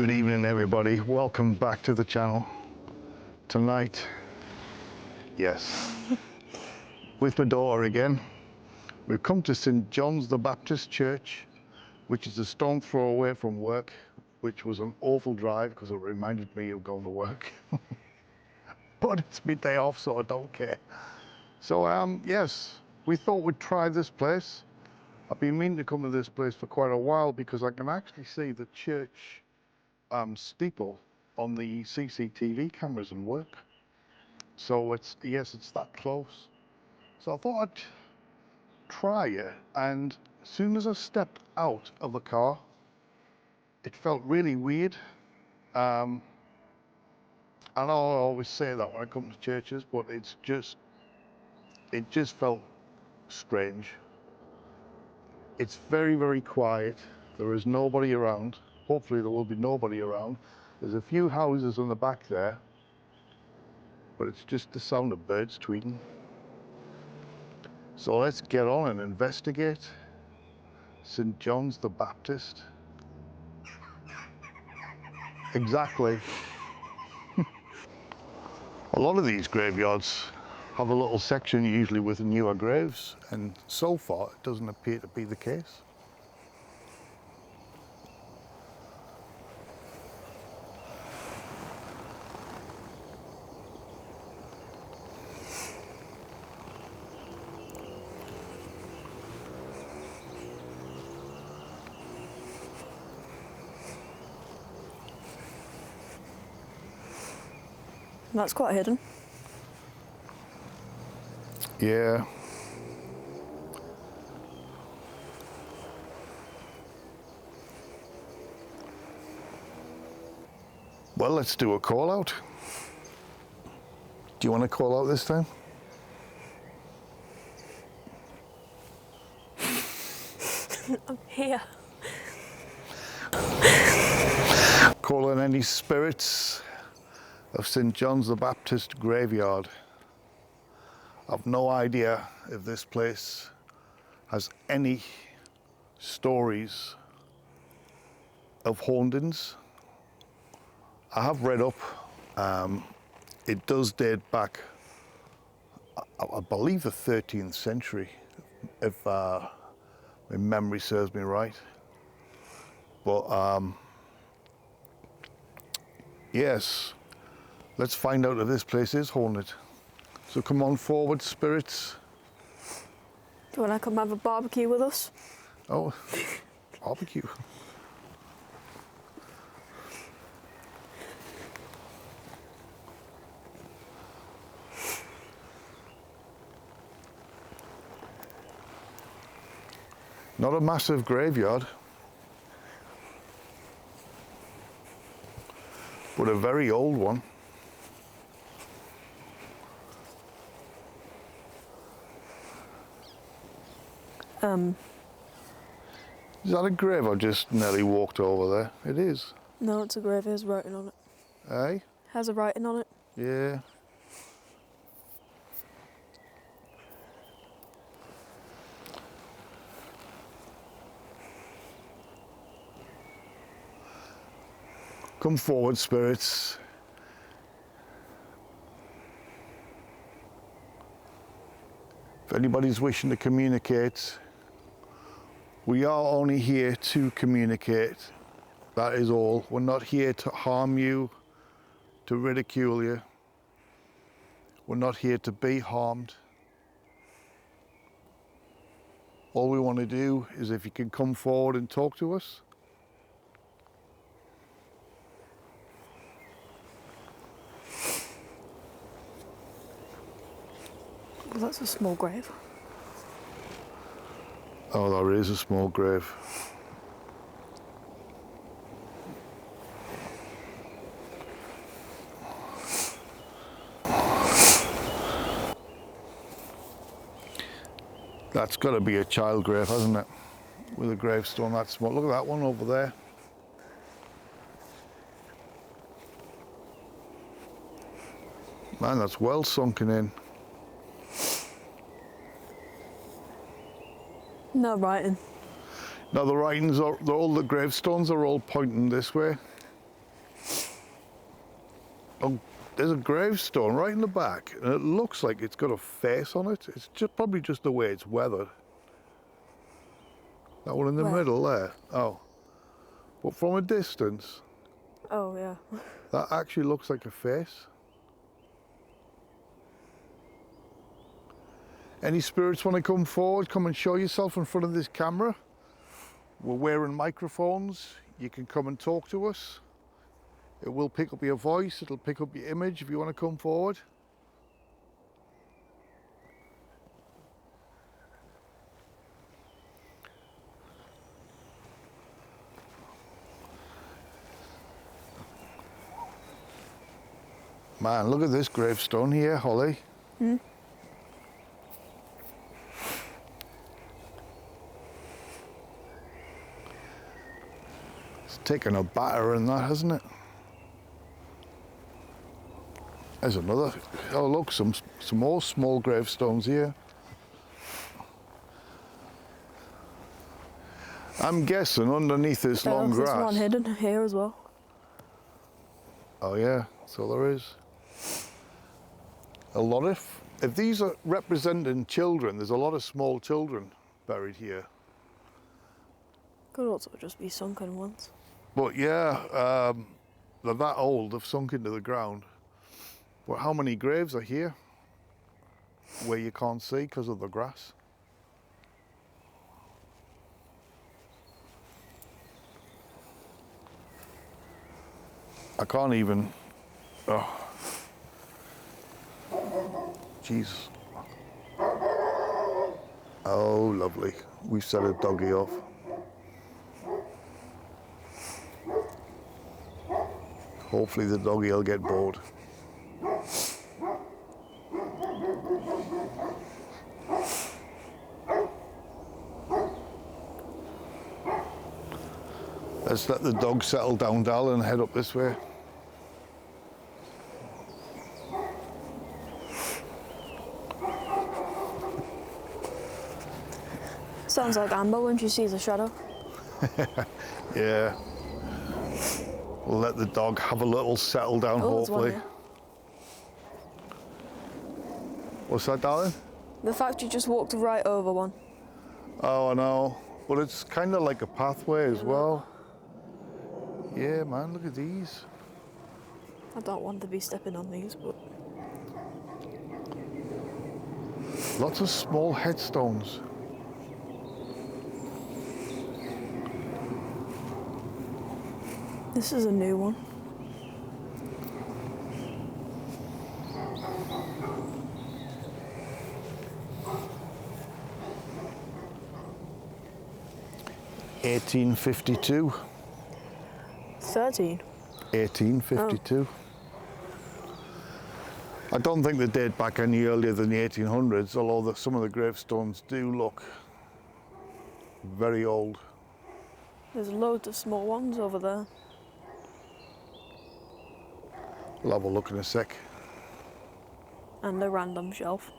Good evening, everybody. Welcome back to the channel. Tonight, yes, with my daughter again, we've come to St. John's the Baptist Church, which is a stone throw away from work, which was an awful drive because it reminded me of going to work. But it's my day off, so I don't care. So, yes, we thought we'd try this place. I've been meaning to come to this place for quite a while because I can actually see the church steeple on the CCTV cameras and work. So it's that close. So I thought I'd try it, and as soon as I stepped out of the car, it felt really weird. I know I always say that when I come to churches, but it just felt strange. It's very, very quiet. There is nobody around. Hopefully there will be nobody around. There's a few houses on the back there, but it's just the sound of birds tweeting. So let's get on and investigate St. John's the Baptist. Exactly. A lot of these graveyards have a little section usually with newer graves, and so far it doesn't appear to be the case. That's quite hidden. Yeah. Well, let's do a call out. Do you want to call out this time? I'm here. Call in any spirits of St. John's the Baptist graveyard. I've no idea if this place has any stories of hauntings. I have read up. It does date back, I believe, the 13th century, if my memory serves me right. But yes, let's find out if this place is haunted. So come on forward, spirits. Do you want to come have a barbecue with us? Oh, barbecue. Not a massive graveyard, but a very old one. Is that a grave I just nearly walked over there? It is. No, it's a grave. It has writing on it. Eh? Has a writing on it. Yeah. Come forward, spirits. If anybody's wishing to communicate, we are only here to communicate. That is all. We're not here to harm you, to ridicule you. We're not here to be harmed. All we want to do is if you can come forward and talk to us. Well, that's a small grave. Oh, there is a small grave. That's got to be a child grave, hasn't it? With a gravestone that small. Look at that one over there. Man, that's well sunken in. No writing. Now the writings are, all the gravestones are all pointing this way. Oh, there's a gravestone right in the back, and it looks like it's got a face on it. It's just probably just the way it's weathered. That one in the Where? middle there. Oh, but from a distance, Oh, yeah. that actually looks like a face. Any spirits want to come forward? Come and show yourself in front of this camera. We're wearing microphones. You can come and talk to us. It will pick up your voice. It'll pick up your image if you want to come forward. Man, look at this gravestone here, Holly. Hmm? It's taken a batter in that, hasn't it? There's another. Oh, look, some more small gravestones here. I'm guessing underneath this long There's grass. one hidden here as well. Oh yeah, so there is. A lot of, if these are representing children, there's a lot of small children buried here. Could also just be sunken ones. But yeah, they're that old, they've sunk into the ground. But how many graves are here where you can't see because of the grass? I can't even, oh. Jesus. Oh, lovely. We've set a doggy off. Hopefully the doggy will get bored. Let's let the dog settle down, Dal, and head up this way. Sounds like Amber when she sees a shadow. Yeah. We'll let the dog have a little settle down, Oh, there's one hopefully. here. What's that, darling? The fact you just walked right over one. Oh, I know. But it's kind of like a pathway as well. Yeah, man, look at these. I don't want to be stepping on these, but Lots of small headstones. this is a new one. (1852). 13. 1852. I don't think they date back any earlier than the 1800s, although some of the gravestones do look very old. There's loads of small ones over there. We'll have a look in a sec. And a random shelf.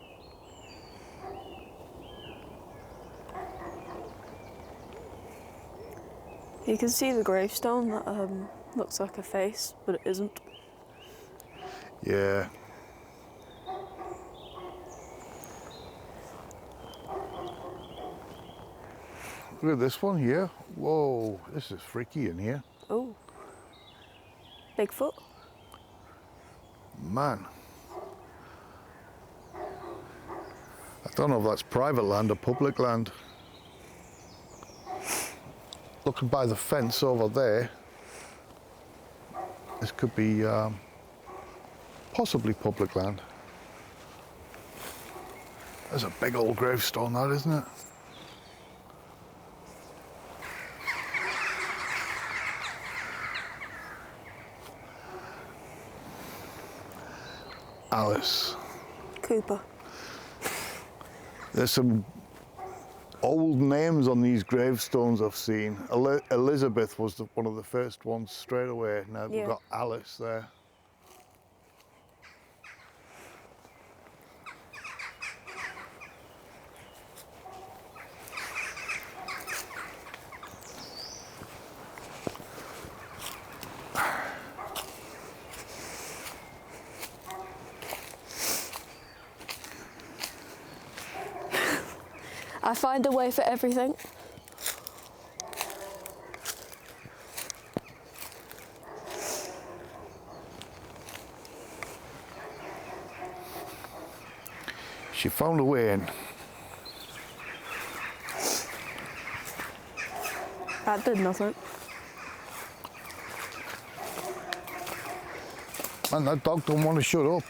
You can see the gravestone that looks like a face, but it isn't. Yeah. Look at this one here. Whoa, this is freaky in here. Oh. Bigfoot? Man. I don't know if that's private land or public land. Looking by the fence over there, this could be possibly public land. There's a big old gravestone, that, isn't it? Alice. Cooper. There's some old names on these gravestones I've seen. Elizabeth was one of the first ones straight away. Now we've Yeah. got Alice there. I find a way for everything. She found a way in. That did nothing. Man, that dog don't want to shut up.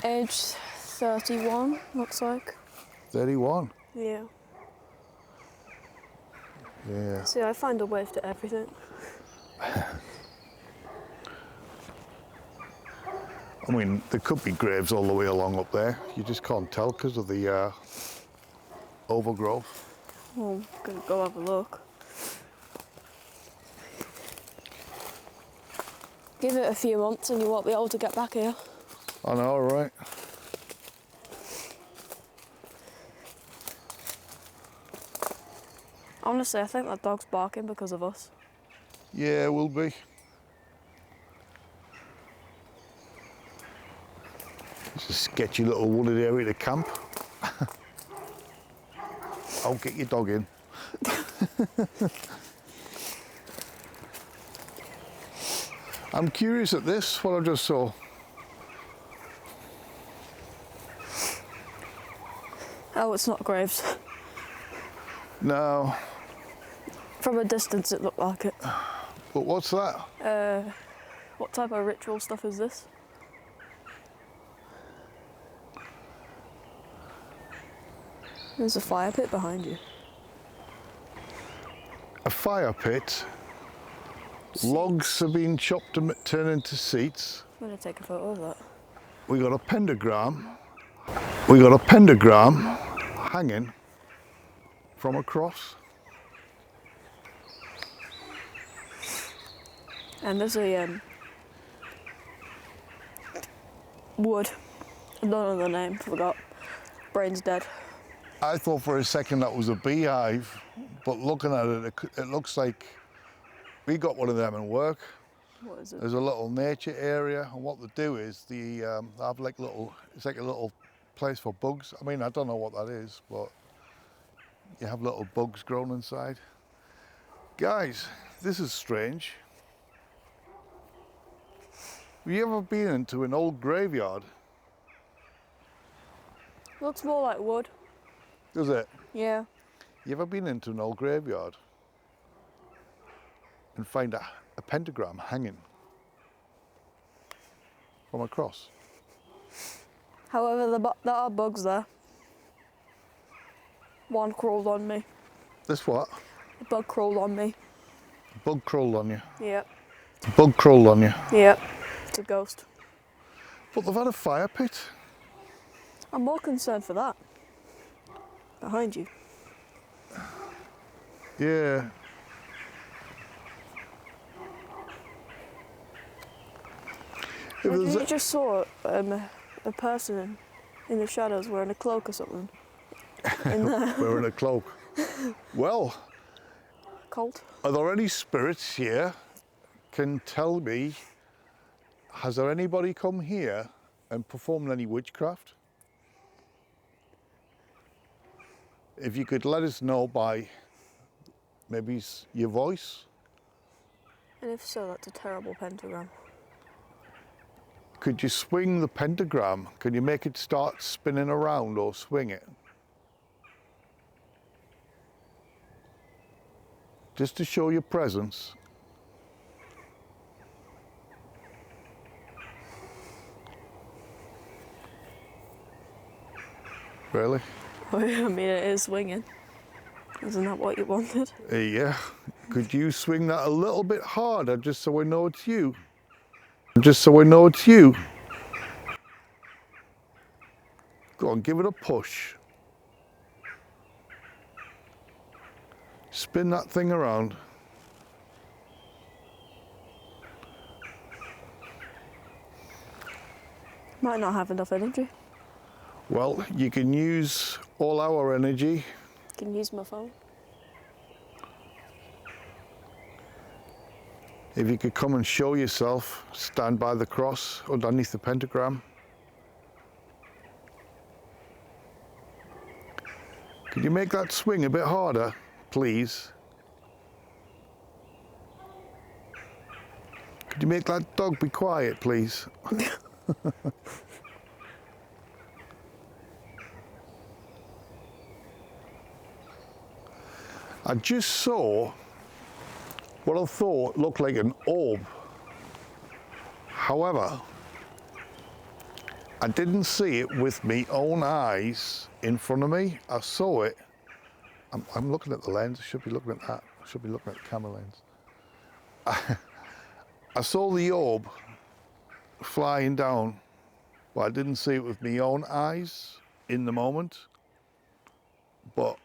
Age 31, looks like. 31. Yeah. Yeah. See, I find a way to everything. I mean, there could be graves all the way along up there. You just can't tell because of the overgrowth. Well, I'm gonna go have a look. Give it a few months and you won't be able to get back here. I know, right? Honestly, I think that dog's barking because of us. Yeah, it will be. It's a sketchy little wooded area to camp. I'll get your dog in. I'm curious at this, what I just saw. Oh, it's not graves. No, From a distance, it looked like it. but what's that? What type of ritual stuff is this? There's a fire pit behind you. A fire pit. Logs have been chopped and turned into seats. I'm gonna take a photo of that. We got a pentagram. We got a pentagram hanging from a cross. And there's a wood. I don't know the name, forgot. Brain's dead. I thought for a second that was a beehive, but looking at it, it looks like we got one of them in work. What is it? There's a little nature area, and what they do is they have like it's like a little place for bugs. I mean, I don't know what that is, but you have little bugs growing inside. Guys, this is strange. Have you ever been into an old graveyard? Looks more like wood. Does it? Yeah. You ever been into an old graveyard and find a pentagram hanging from a cross? However, there are bugs there. One crawled on me. This what? A bug crawled on me. A bug crawled on you. Yep. A bug crawled on you. Yep. It's a ghost. But they've had a fire pit. I'm more concerned for that. Behind you. Yeah. If Like there's you a- just saw a person in the shadows wearing a cloak or something. In there. Wearing a cloak. Well, Cold. are there any spirits here? Can tell me, has there anybody come here and performed any witchcraft? If you could let us know by maybe your voice. And if so, that's a terrible pentagram. Could you swing the pentagram? Can you make it start spinning around or swing it? Just to show your presence. Really? I mean, it is swinging. Isn't that what you wanted? Yeah. Could you swing that a little bit harder just so I know it's you? Just so I know it's you. Go on, give it a push. Spin that thing around. Might not have enough energy. Well, you can use all our energy. Can use my phone. If you could come and show yourself, stand by the cross underneath the pentagram. Could you make that swing a bit harder, please? Could you make that dog be quiet, please? I just saw what I thought looked like an orb. However, I didn't see it with my own eyes in front of me. I saw it. I'm looking at the lens. I should be looking at that. I should be looking at the camera lens. I saw the orb flying down, but I didn't see it with my own eyes in the moment. But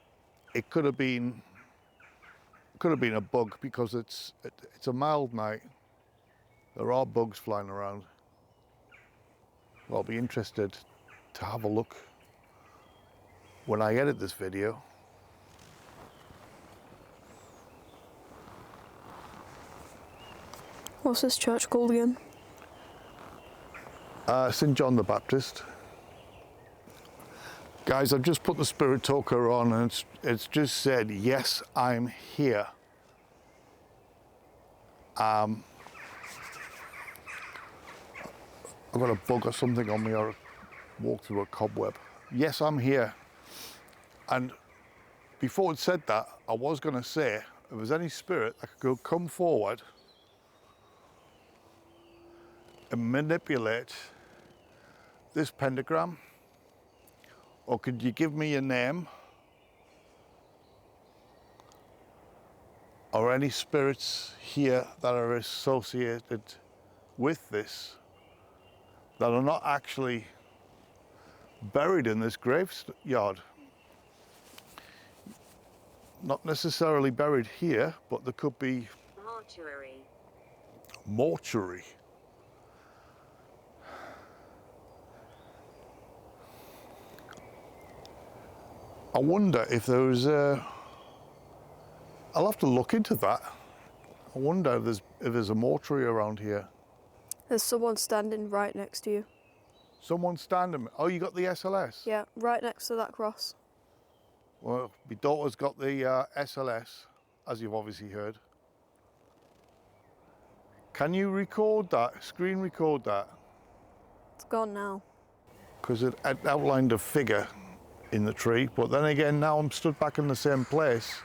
it could have been a bug, because it's a mild night. There are bugs flying around. Well, I'll be interested to have a look when I edit this video. What's this church called again? St. John the Baptist. Guys, I've just put the spirit talker on, and it's just said, yes, I'm here. I've got a bug or something on me, or walk through a cobweb. Yes, I'm here. And before it said that, I was going to say, if there's any spirit that could come forward and manipulate this pentagram, or could you give me a name, or any spirits here that are associated with this, that are not actually buried in this graveyard. Not necessarily buried here, but there could be mortuary. Mortuary. I wonder if there's a... I'll have to look into that. I wonder if there's a mortuary around here. There's someone standing right next to you. Someone standing... Oh, you got the SLS? Yeah, right next to that cross. Well, my daughter's got the SLS, as you've obviously heard. Can you record that, screen record that? It's gone now. Because it outlined a figure in the tree, but then again, now I'm stood back in the same place.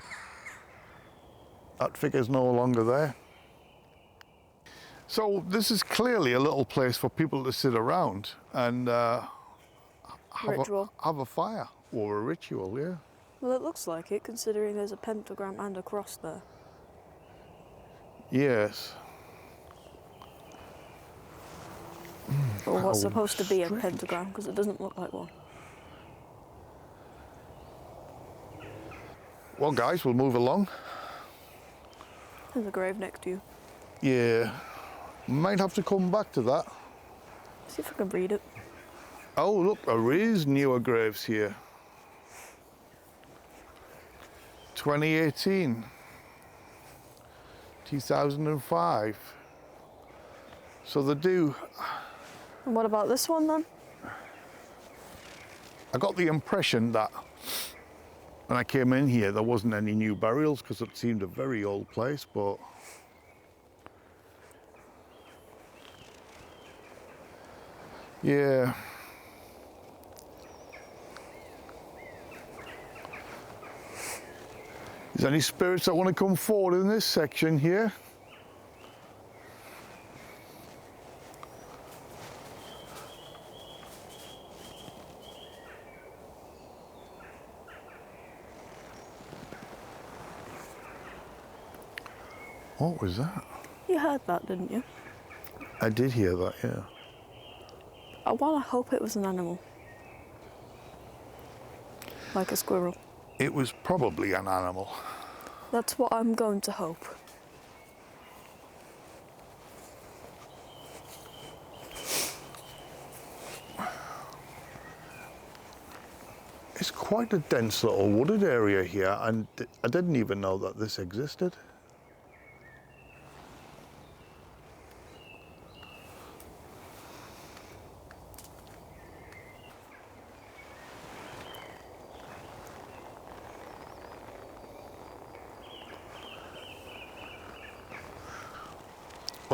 That figure's no longer there. So this is clearly a little place for people to sit around and have a fire, or a ritual, yeah. Well, it looks like it, considering there's a pentagram and a cross there. Yes. Or what's How supposed to be a strange. pentagram, because it doesn't look like one. Well, guys, we'll move along. There's a grave next to you. Yeah. Might have to come back to that. See if I can read it. Oh, look, there is newer graves here. 2018. 2005. So they do... And what about this one then? I got the impression that when I came in here, there wasn't any new burials, because it seemed a very old place, but... Yeah. Is there any spirits that want to come forward in this section here? What was that? You heard that, didn't you? I did hear that, yeah. I want to hope it was an animal. Like a squirrel. It was probably an animal. That's what I'm going to hope. It's quite a dense little wooded area here, and I didn't even know that this existed.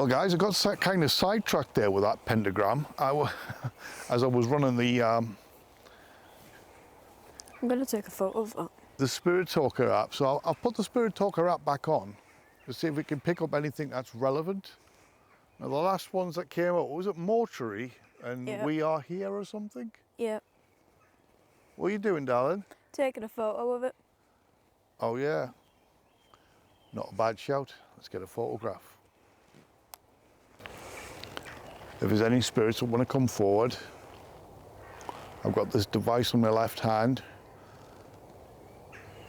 Well, guys, I got kind of sidetracked there with that pentagram. As I was running I'm going to take a photo of that. the Spirit Talker app. So I'll put the Spirit Talker app back on to see if we can pick up anything that's relevant. Now, the last ones that came up, was it Mortuary and Yeah. We Are Here or something? Yeah. What are you doing, darling? Taking a photo of it. Oh, yeah. Not a bad shout. Let's get a photograph. If there's any spirits that want to come forward, I've got this device on my left hand.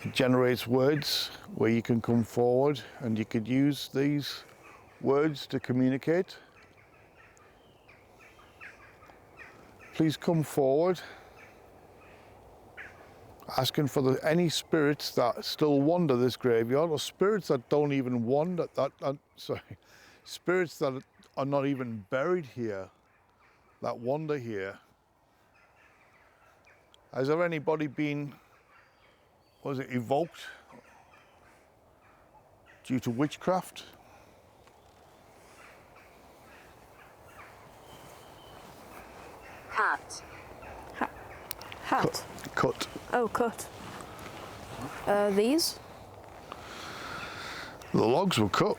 It generates words where you can come forward and you could use these words to communicate. Please come forward. Asking for any spirits that still wander this graveyard, or spirits that don't even wander, spirits that are not even buried here, that wander here. Has there anybody been, was it evoked due to witchcraft? Cut. Hat. Cut. Oh, cut. These? The logs were cut.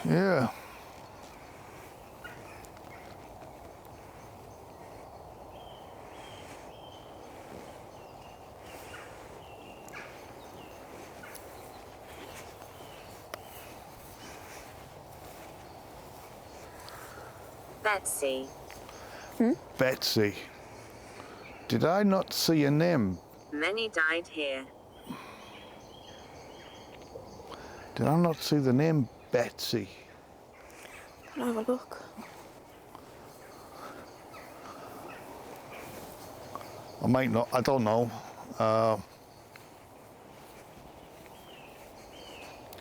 Yeah. Betsy. Betsy. Did I not see a name? Many died here. Did I not see the name Betsy? Can I have a look? I might not, I don't know.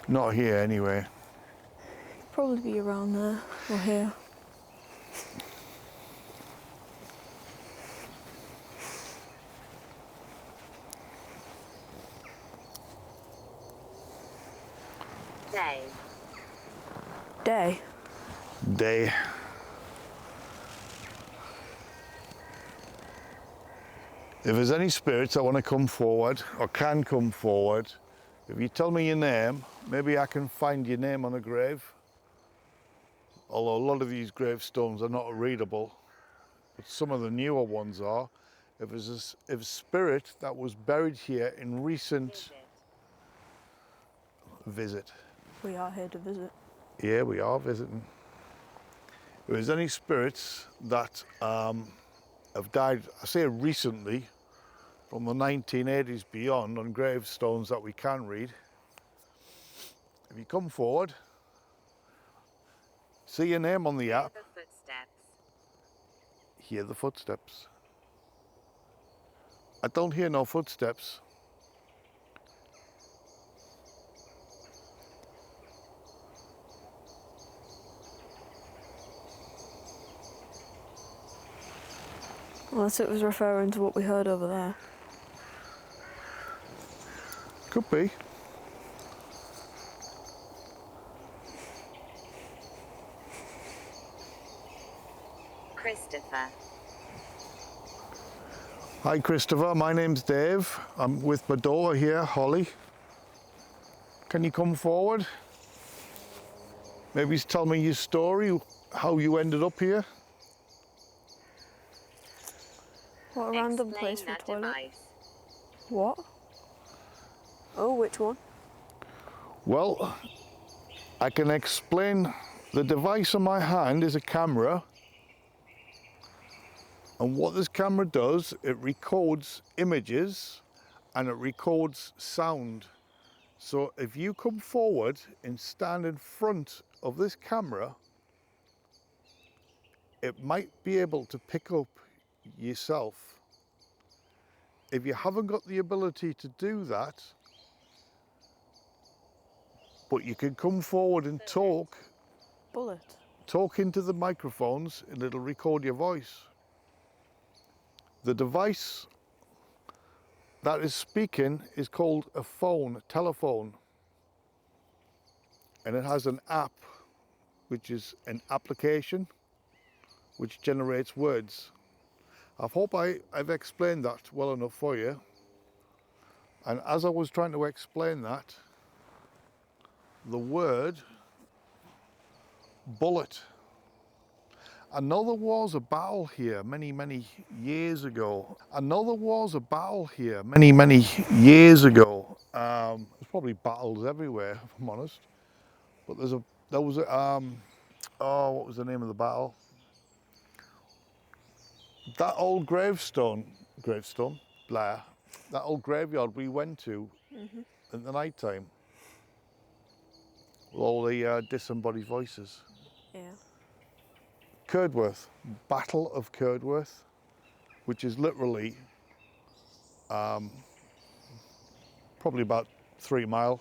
Not here anyway. Probably be around there or here. Day. Day. Day. If there's any spirits that want to come forward or can come forward, if you tell me your name, maybe I can find your name on a grave. Although a lot of these gravestones are not readable, but some of the newer ones are. If there's a spirit that was buried here in recent visit. We are here to visit. Yeah, we are visiting. If there's any spirits that have died, I say recently, from the 1980s beyond, on gravestones that we can read, if you come forward, see your name on the app, The footsteps. hear the footsteps. I don't hear no footsteps. Unless it was referring to what we heard over there. Could be. Christopher. Hi Christopher, my name's Dave. I'm with my daughter here, Holly. Can you come forward? Maybe tell me your story, how you ended up here. What a random Explain place for a that toilet. device. What? Oh, which one? Well, I can explain. The device on my hand is a camera. And what this camera does, it records images and it records sound. So if you come forward and stand in front of this camera, it might be able to pick up yourself. If you haven't got the ability to do that, but you can come forward and talk into the microphones and it'll record your voice. The device that is speaking is called a phone, a telephone. And it has an app which is an application which generates words. I hope I've explained that well enough for you. And as I was trying to explain that, the word bullet. I know there was a battle here many years ago. There's probably battles everywhere, if I'm honest. But there was a, oh, what was the name of the battle? That old Blair, that old graveyard we went to in the night time, with all the disembodied voices. Yeah. Curdworth, Battle of Curdworth, which is literally probably about 3 mile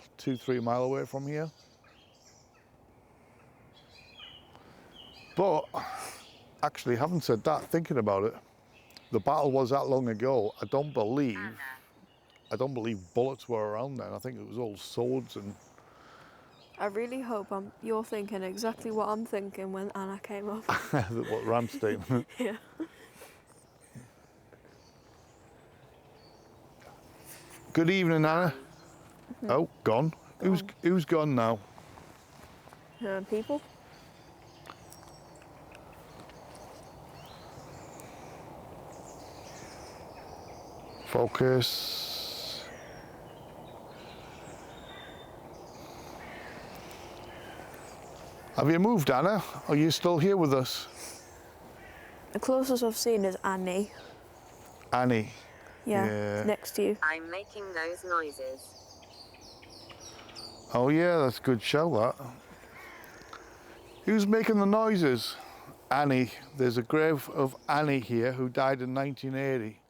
away from here. But actually, having said that, thinking about it, the battle was that long ago. I don't believe bullets were around then. I think it was all swords and. I really hope you're thinking exactly what I'm thinking when Anna came up. What Ramstein? Yeah. Good evening, Anna. Oh, gone. Who's gone now? People. Focus. Have you moved, Anna? Are you still here with us? The closest I've seen is Annie. Annie. Yeah. Next to you. I'm making those noises. Oh yeah, that's a good show, that. Who's making the noises? Annie. There's a grave of Annie here who died in 1980.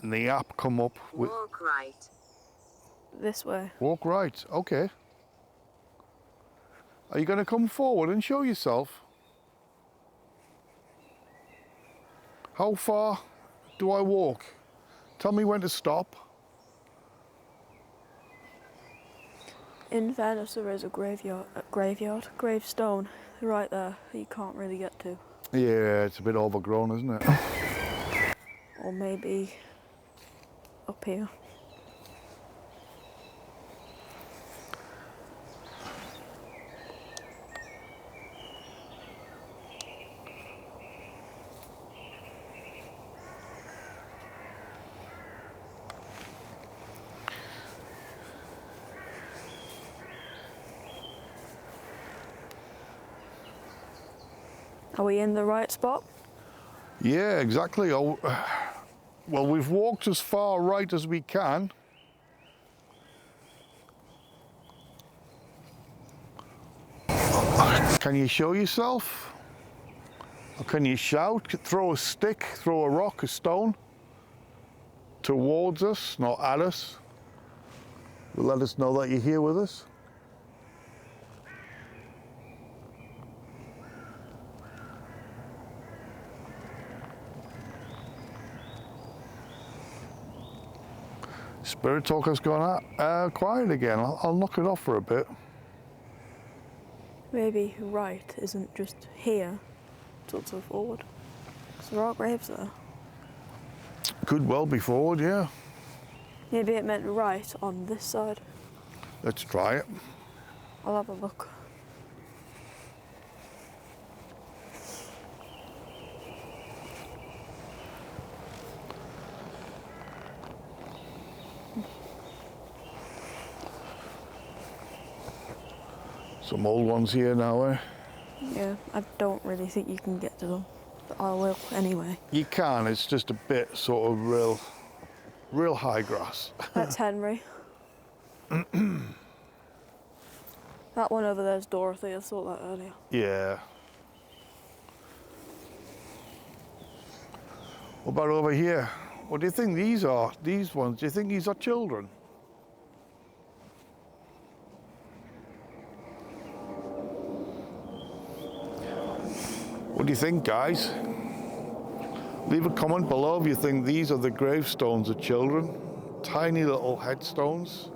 And the app come up with... Walk right. This way. Walk right, okay. Are you going to come forward and show yourself? How far do I walk? Tell me when to stop. In fairness, there is a gravestone right there that you can't really get to. Yeah, it's a bit overgrown, isn't it? Or maybe up here. Are we in the right spot? Yeah, exactly. Oh, well, we've walked as far right as we can. Can you show yourself? Or can you shout? Throw a stick, throw a rock, a stone towards us, not at us. Will let us know that you're here with us. Spirit Talker's gone out, quiet again. I'll knock it off for a bit. Maybe right isn't just here, it's also forward. So there are graves there. Could well be forward, yeah. Maybe it meant right on this side. Let's try it. I'll have a look. Some old ones here now, eh? Yeah, I don't really think you can get to them, but I will anyway. You can, it's just a bit sort of real high grass. That's Henry. That one over there is Dorothy, I saw that earlier. Yeah. What about over here? What do you think these are? These ones, do you think these are children? What do you think, guys? Leave a comment below if you think these are the gravestones of children. Tiny little headstones.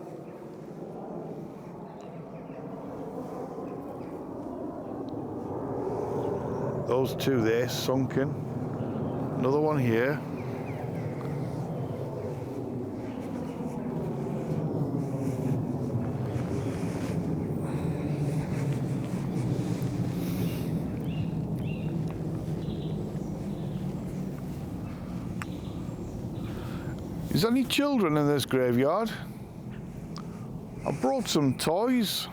Those two there, sunken. Another one here. Is there any children in this graveyard? I brought some toys.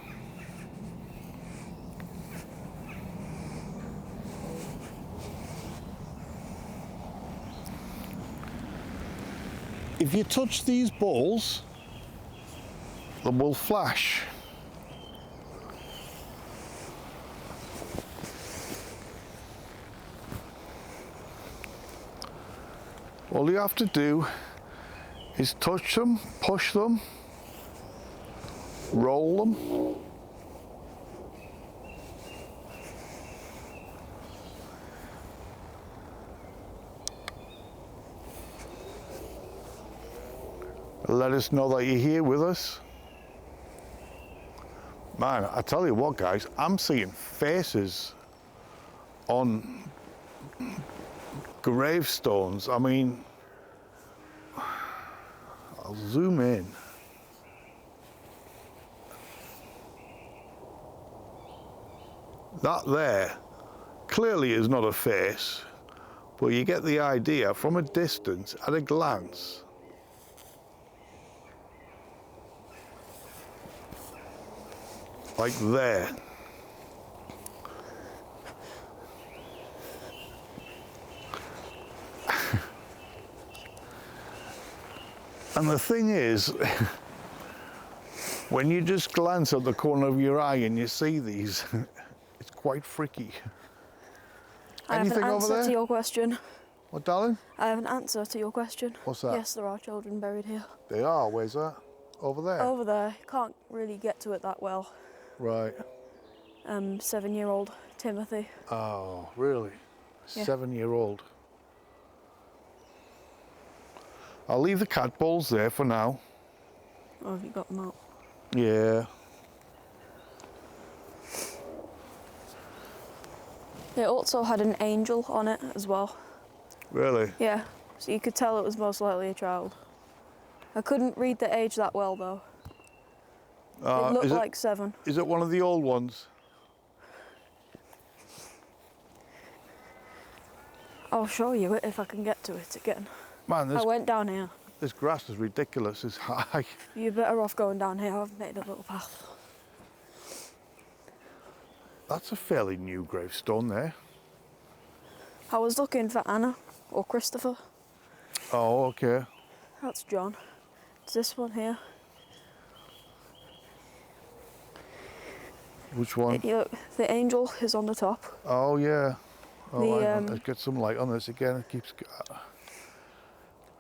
If you touch these balls, they will flash. All you have to do is touch them, push them, roll them. Let us know that you're here with us. Man, I tell you what, guys, I'm seeing faces on gravestones. I mean, I'll zoom in. That there clearly is not a face, but you get the idea from a distance, at a glance. Like there. And the thing is, when you just glance at the corner of your eye and you see these, it's quite freaky. I have Anything an over answer there? to your question. What, darling? I have an answer to your question. What's that? Yes, there are children buried here. They are. Where's that? Over there? Over there, can't really get to it that well. Right. 7-year-old Timothy. Oh, really? Yeah. 7-year-old. I'll leave the cat balls there for now. Oh, have you got them out? Yeah. It also had an angel on it as well. Really? Yeah, so you could tell it was most likely a child. I couldn't read the age that well though. It looked like 7. Is it one of the old ones? I'll show you it if I can get to it again. Man, I went down here. this grass is ridiculous. It's high. You're better off going down here. I've made a little path. That's a fairly new gravestone there. I was looking for Anna or Christopher. Oh, okay. That's John. It's this one here. Which one? Look, the angel is on the top. Oh, yeah. Oh, The, hang on. Let's get some light on this again. It keeps...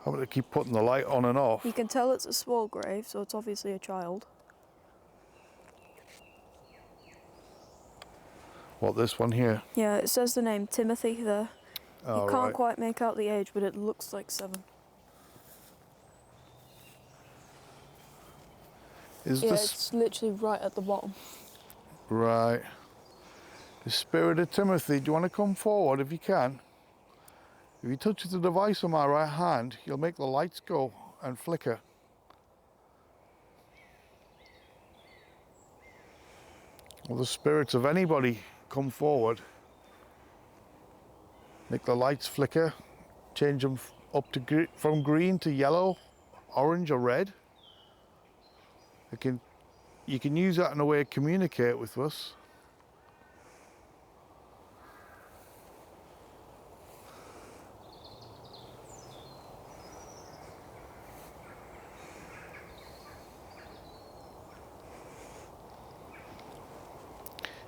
I'm going to keep putting the light on and off. You can tell it's a small grave, so it's obviously a child. What, this one here? Yeah, it says the name Timothy there. Oh, You can't right. quite make out the age, but it looks like 7. Is Yeah, this... it's literally right at the bottom. Right. The spirit of Timothy, do you want to come forward if you can? If you touch the device on my right hand, you'll make the lights go and flicker. Or the spirits of anybody come forward. Make the lights flicker, change them up to from green to yellow, orange or red. You can use that in a way to communicate with us.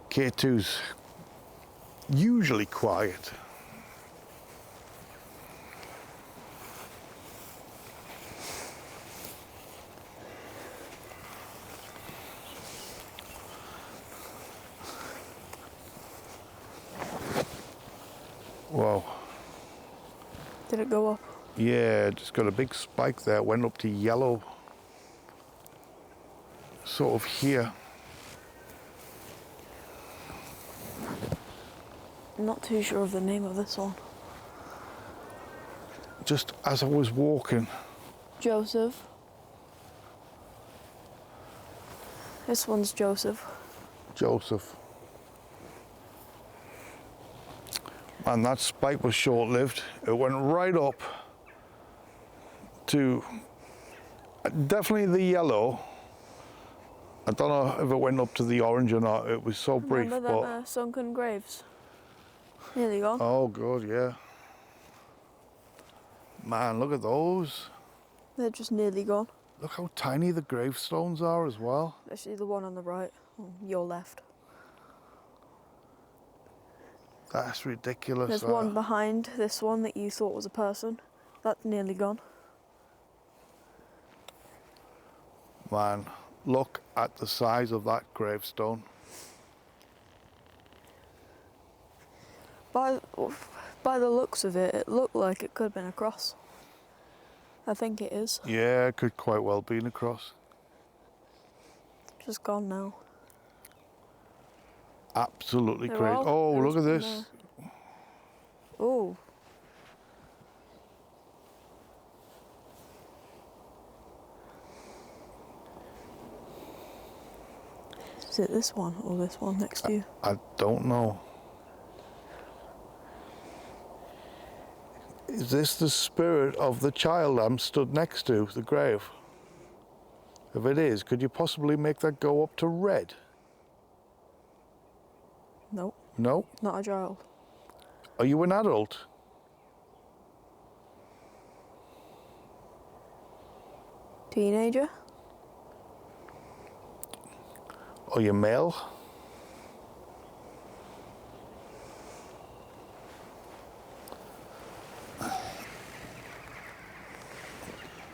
K2's usually quiet. Whoa. Did it go up? Yeah, just got a big spike there, went up to yellow. Sort of here. not too sure of the name of this one. Just as I was walking. Joseph. This one's Joseph. Joseph. And that spike was short-lived. It went right up to definitely the yellow. I don't know if it went up to the orange or not. It was so brief. Remember them sunken graves? Nearly gone. Oh, good, yeah. Man, look at those. They're just nearly gone. Look how tiny the gravestones are as well. Especially the one on the right, on your left. That's ridiculous. There's one behind this one that you thought was a person. That's nearly gone. Man, look at the size of that gravestone. By the looks of it, it looked like it could have been a cross. I think it is. Yeah, it could quite well be a cross. Just gone now. Absolutely They're crazy. all- Oh, there's look at one this. there. Oh. Is it this one or this one next to you? I don't know. Is this the spirit of the child I'm stood next to, the grave? If it is, could you possibly make that go up to red? Nope, No? not a child. Are you an adult? Teenager? Are you male?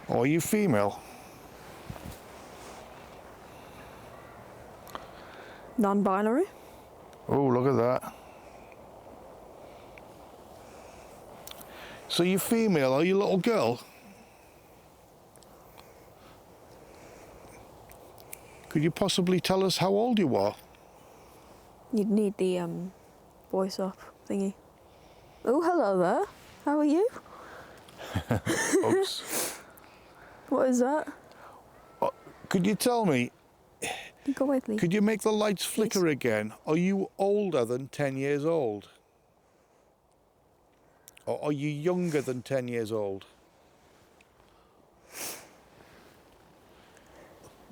Or are you female? Non-binary? Oh, look at that. So you're female, are you a little girl? Could you possibly tell us how old you are? You'd need the voice up thingy. Oh, hello there. How are you? Oops. What is that? Could you tell me, You go with me. could you make the lights flicker again? Are you older than 10 years old? Or are you younger than 10 years old?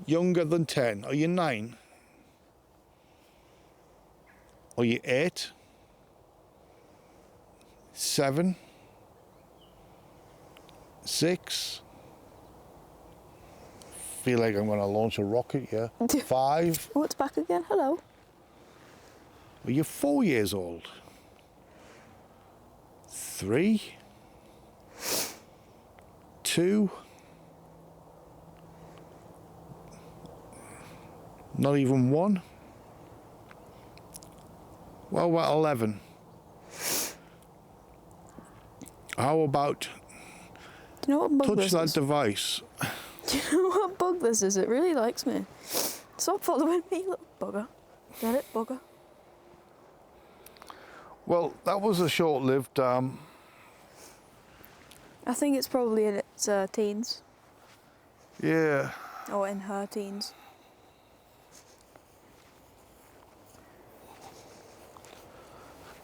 Younger than 10. Are you 9? Are you 8? 7? 6? Feel like I'm going to launch a rocket, yeah. 5? Oh, it's back again. Hello. Are you 4 years old? 3? 2? Not even 1? Well, what, 11? How about Do you know what bug touch this that is? device? Do you know what bug this is? It really likes me. Stop following me, little bugger. Get it, bugger? Well, that was a short-lived. I think it's probably in its teens. Yeah. Or in her teens.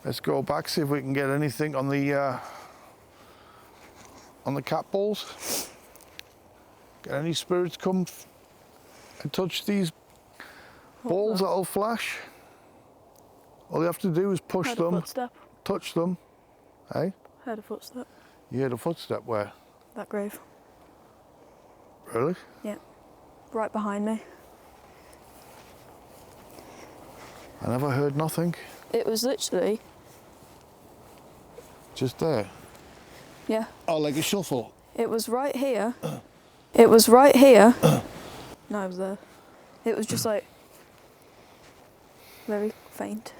Let's go back, see if we can get anything on the cat balls. Get any spirits come and touch these balls that'll flash. All you have to do is push Heard a them, footstep. touch them. Hey? Heard a footstep. You heard a footstep where? That grave. Really? Yeah. Right behind me. I never heard nothing. It was literally, Just there. yeah. Oh, like a shuffle. It was right here. It was right here. No, it was there. It was just like very faint.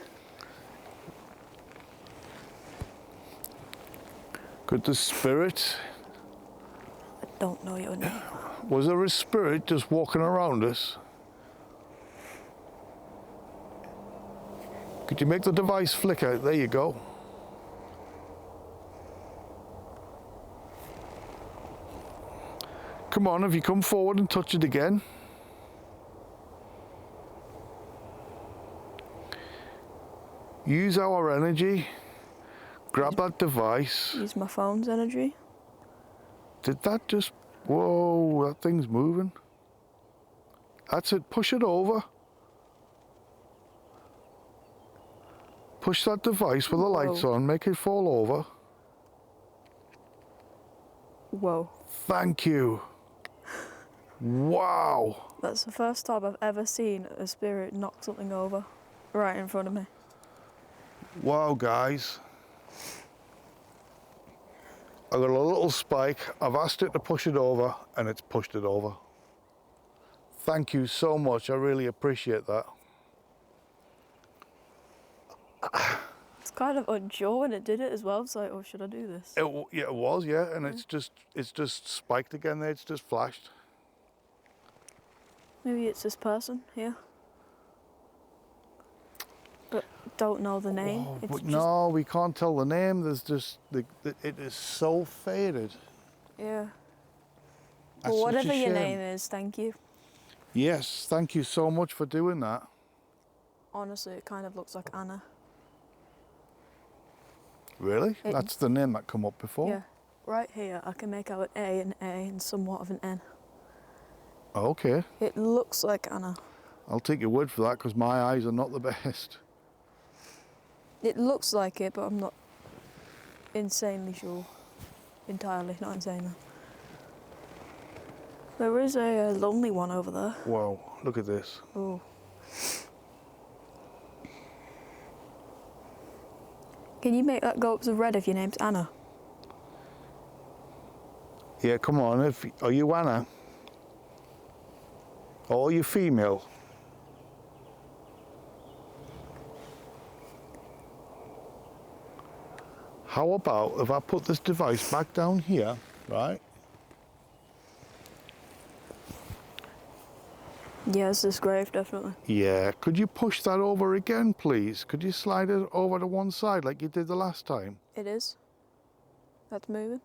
Could the spirit, I don't know your name. was there a spirit just walking around us? Could you make the device flicker? There you go. Come on, if you come forward and touch it again. Use our energy. Grab that device. Use my phone's energy. Did that just... Whoa, that thing's moving. That's it, push it over. Push that device with the lights on, make it fall over. Whoa. Thank you. Wow. That's the first time I've ever seen a spirit knock something over right in front of me. Wow, guys. I got a little spike. I've asked it to push it over and it's pushed it over. Thank you so much. I really appreciate that. It's kind of unsure when it did it as well. It's like, oh, should I do this? Yeah, it was, yeah, and it's just spiked again there. It's just flashed. Maybe it's this person here. But don't know the name. Oh, It's but just, no, we can't tell the name. There's just it is so faded. yeah. That's Well, such a whatever your shame. name is, thank you. Yes, thank you so much for doing that. Honestly, it kind of looks like Anna. Really? It- That's the name that come up before? Yeah. Right here, I can make out an A and somewhat of an N. Okay, It looks like Anna. I'll take your word for that because my eyes are not the best. It looks like it, but I'm not insanely sure. Entirely, not insanely. There is a lonely one over there. Wow, look at this. Oh. Can you make that go up to red if your name's Anna? Yeah, come on. Are you Anna? Or are you female? How about if I put this device back down here, right? Yeah, it's this grave, definitely. Yeah, could you push that over again, please? Could you slide it over to one side like you did the last time? It is. That's moving.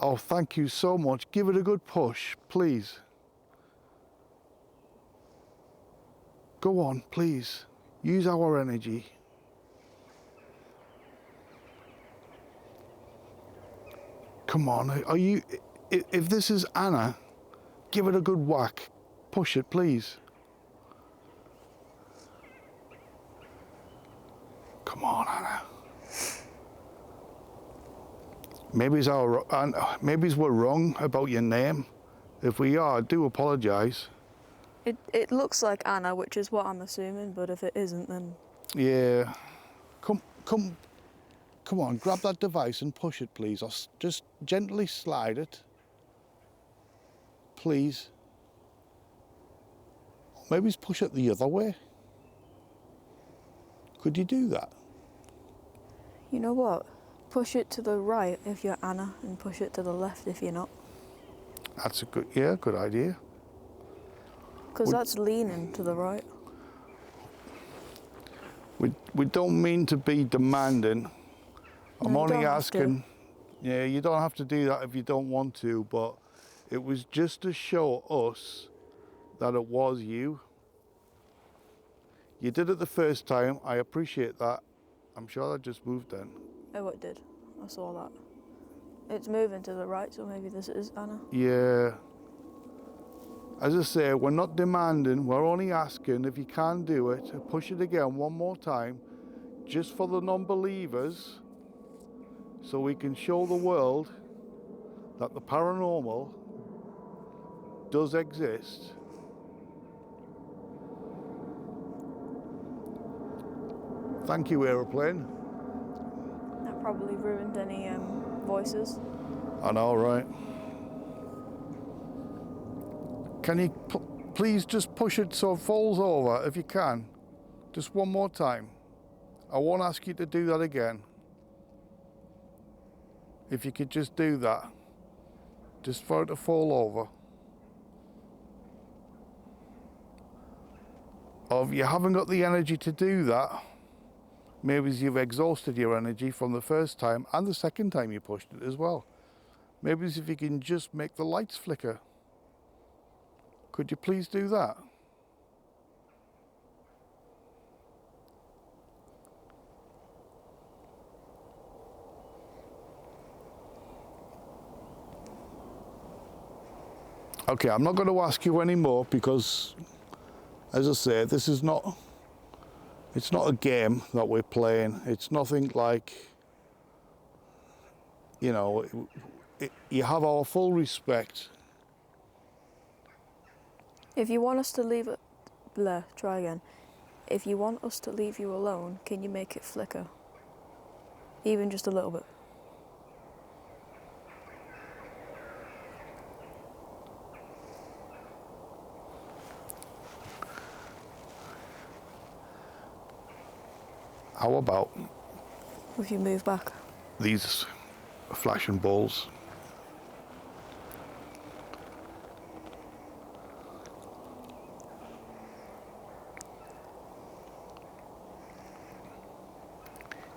Oh, thank you so much. Give it a good push, please. Go on, please. Use our energy. Come on, are you... If this is Anna, give it a good whack. Push it, please. Come on, Anna. Maybe we're wrong about your name. If we are, I do apologise. It looks like Anna, which is what I'm assuming, but if it isn't, then... Yeah. Come on, grab that device and push it, please. Or just gently slide it. Please. Maybe push it the other way. Could you do that? You know what? Push it to the right if you're Anna, and push it to the left if you're not. That's a good idea. Because that's leaning to the right. We don't mean to be demanding. I'm No, you only don't have asking. Yeah, you don't have to do that if you don't want to, but it was just to show us that it was you. You did it the first time. I appreciate that. I'm sure that just moved then. Oh, it did. I saw that. It's moving to the right, so maybe this is Anna. Yeah. As I say, we're not demanding, we're only asking if you can do it. Push it again one more time, just for the non-believers, so we can show the world that the paranormal does exist. Thank you, aeroplane. That probably ruined any voices. I know, right? Can you please just push it so it falls over, if you can? Just one more time. I won't ask you to do that again. If you could just do that. Just for it to fall over. of you haven't got the energy to do that. Maybe you've exhausted your energy from the first time and the second time you pushed it as well. Maybe if you can just make the lights flicker. Could you please do that? Okay, I'm not going to ask you anymore because, as I say, this is not, it's not a game that we're playing. It's nothing like, you know, you have our full respect. If you want us to leave it, try again. If you want us to leave you alone, can you make it flicker? Even just a little bit. How about If you move back. these flashing balls?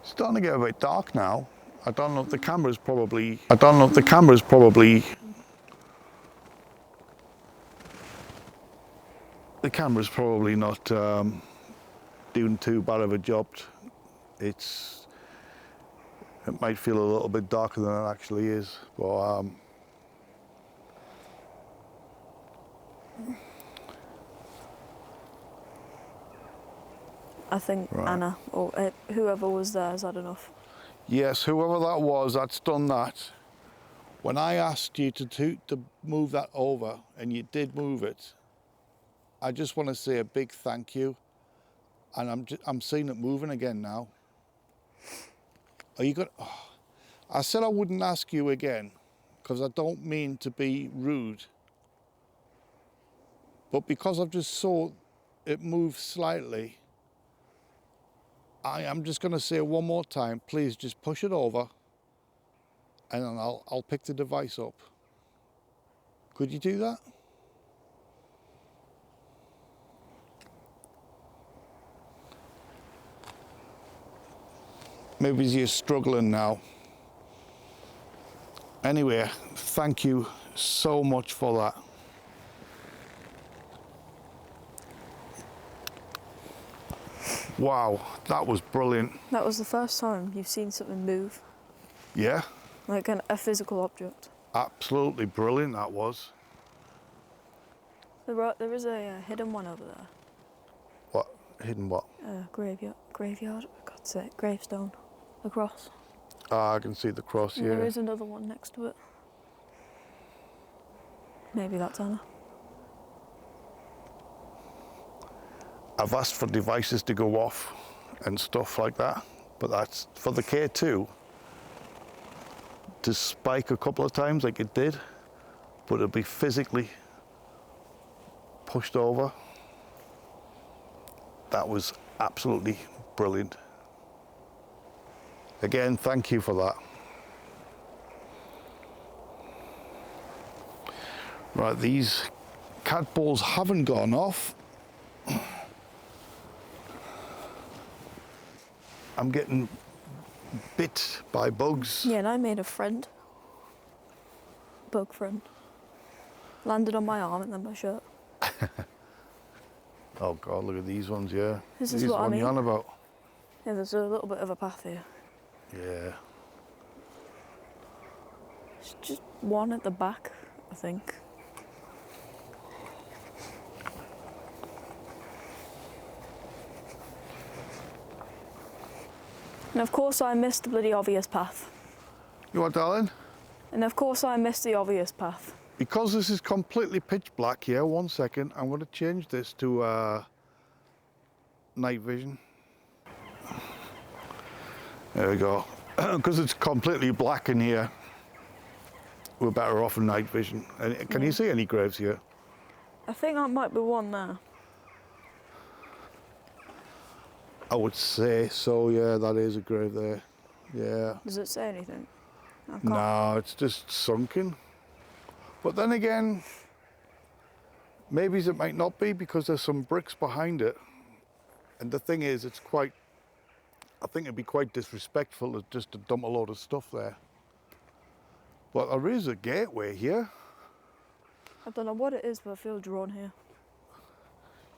It's starting to get a bit dark now. I don't know if the camera's probably not doing too bad of a job. It might feel a little bit darker than it actually is, but I think Right. Anna or whoever was there has had enough. yes, whoever that was, that's done that. When I asked you to move that over, and you did move it, I just want to say a big thank you. And I'm seeing it moving again now. Are you good? Oh, I said I wouldn't ask you again because I don't mean to be rude. But because I've just saw it move slightly, I am just going to say one more time, please just push it over and then I'll pick the device up. Could you do that? Maybe you're struggling now. Anyway, thank you so much for that. Wow, that was brilliant. That was the first time you've seen something move, Yeah, like a physical object. absolutely brilliant that was. There is a hidden one over there. What? Hidden what? Graveyard, for God's sake, gravestone, a cross. Ah, I can see the cross, And yeah. there is another one next to it. Maybe that's Anna. I've asked for devices to go off and stuff like that, but that's for the K2 to spike a couple of times like it did, but it'll be physically pushed over. That was absolutely brilliant. Again, thank you for that. Right, these cat balls haven't gone off. I'm getting bit by bugs. Yeah, and I made a friend. Bug friend. Landed on my arm and then my shirt. Oh God, look at these ones, yeah. This is These what I one mean. you're on about. Yeah, there's a little bit of a path here. Yeah. It's just one at the back, I think. And of course I missed the bloody obvious path. You what, darling? And of course I missed the obvious path. Because this is completely pitch black here, 1 second, I'm going to change this to night vision. There we go. Because it's completely black in here, we're better off in night vision. And can you see any graves here? I think that might be one there. I would say so, yeah, that is a grave there. Yeah. Does it say anything? I can't. No, it's just sunken. But then again, maybe it might not be because there's some bricks behind it. And the thing is, it's quite, I think it'd be quite disrespectful just to dump a load of stuff there. But there is a gateway here. I don't know what it is, but I feel drawn here.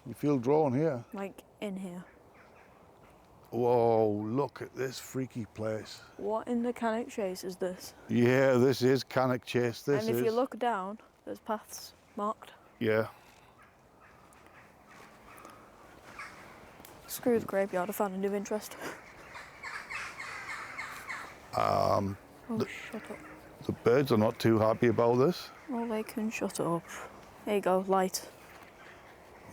You feel drawn here. Like, in here. Whoa, look at this freaky place. What in the Cannock Chase is this? Yeah, this is Cannock Chase. This and if is. you look down, there's paths marked. Yeah. Screw the graveyard, I found a new interest. Um, oh, shut up. the birds are not too happy about this. Oh, they can shut up. There you go, light.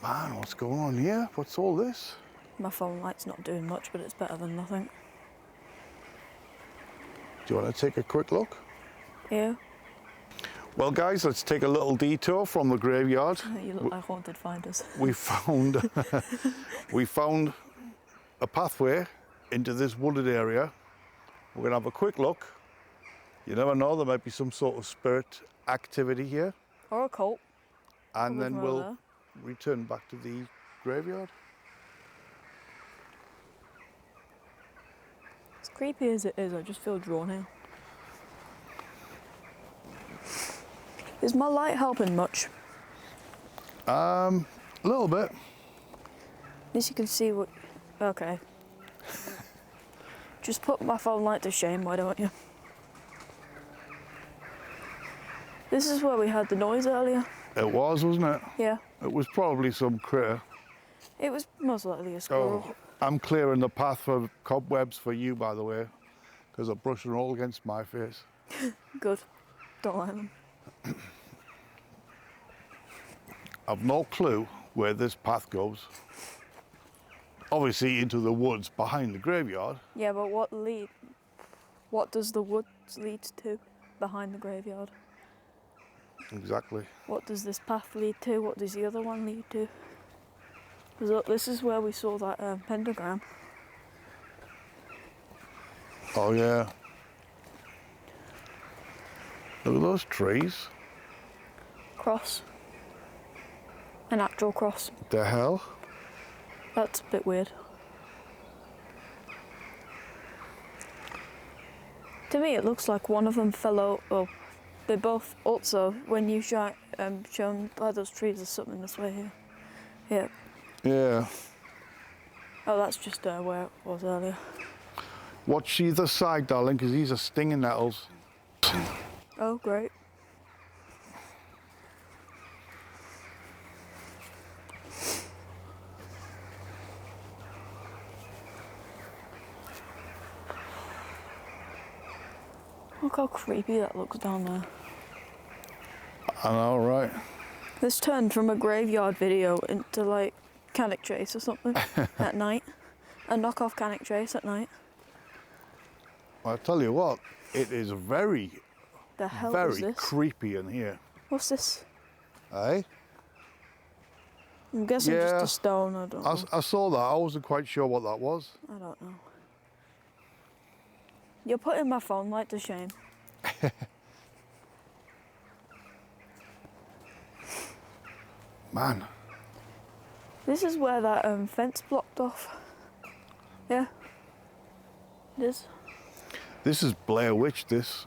Man, what's going on here? What's all this? My phone light's not doing much, but it's better than nothing. Do you want to take a quick look? Yeah. Well, guys, let's take a little detour from the graveyard. You look like haunted finders. We found we found a pathway into this wooded area. We're gonna have a quick look. You never know, there might be some sort of spirit activity here, Or a cult. and Probably then from we'll over return back to the graveyard. As creepy as it is, I just feel drawn here. Is my light helping much? A little bit. At least you can see what... Okay. Just put my phone light to shame, why don't you? This is where we had the noise earlier. It was, wasn't it? Yeah. It was probably some critter. It was most likely a squirrel. Oh, I'm clearing the path for cobwebs for you, by the way, because I'm brushing all against my face. Good. Don't like them. I've no clue where this path goes. Obviously into the woods behind the graveyard. Yeah, but what does the woods lead to behind the graveyard? Exactly. What does this path lead to? What does the other one lead to? 'Cause look, this is where we saw that pentagram. Oh yeah. Look at those trees. Cross. An actual cross. The hell? That's a bit weird. To me, it looks like one of them fell out. Oh, they both also, when you show them by those trees, there's something this way here. Yeah. Yeah. Oh, that's just where it was earlier. Watch either side, darling, because these are stinging nettles. Oh, great. Look how creepy that looks down there. I know, right? This turned from a graveyard video into like Cannock Chase or something at night. A knockoff Cannock Chase at night. Well, I tell you what, it is very, The hell is very this? creepy in here. What's this? Eh? I'm guessing Yeah. just a stone, I don't know. I saw that. I wasn't quite sure what that was. I don't know. You're putting my phone light to shame. Man, This is where that fence blocked off. Yeah. It is. this is Blair Witch, this.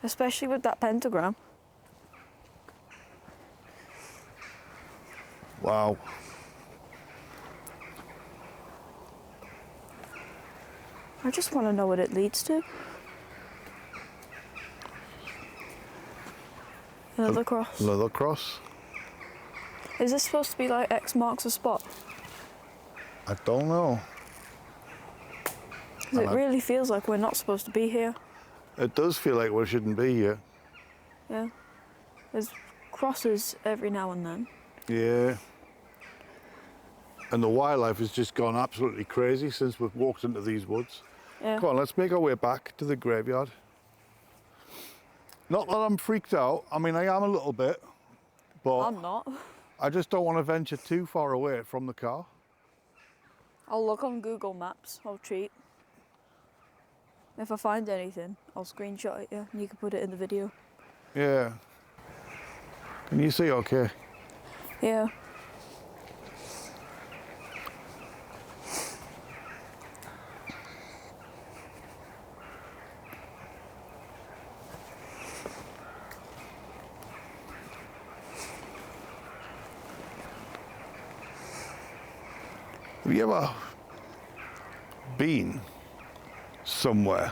Especially with that pentagram. Wow. I just want to know what it leads to. Another cross. Another cross. Is this supposed to be like X marks a spot? I don't know. 'Cause it really feels like we're not supposed to be here. It does feel like we shouldn't be here. Yeah. There's crosses every now and then. Yeah. And the wildlife has just gone absolutely crazy since we've walked into these woods. Yeah. Come on, let's make our way back to the graveyard. Not that I'm freaked out. I mean, I am a little bit, but I'm not. I just don't want to venture too far away from the car. I'll look on Google Maps. I'll cheat. If I find anything, I'll screenshot it, yeah, and you can put it in the video. Yeah. Can you see okay? Yeah. Have you ever been somewhere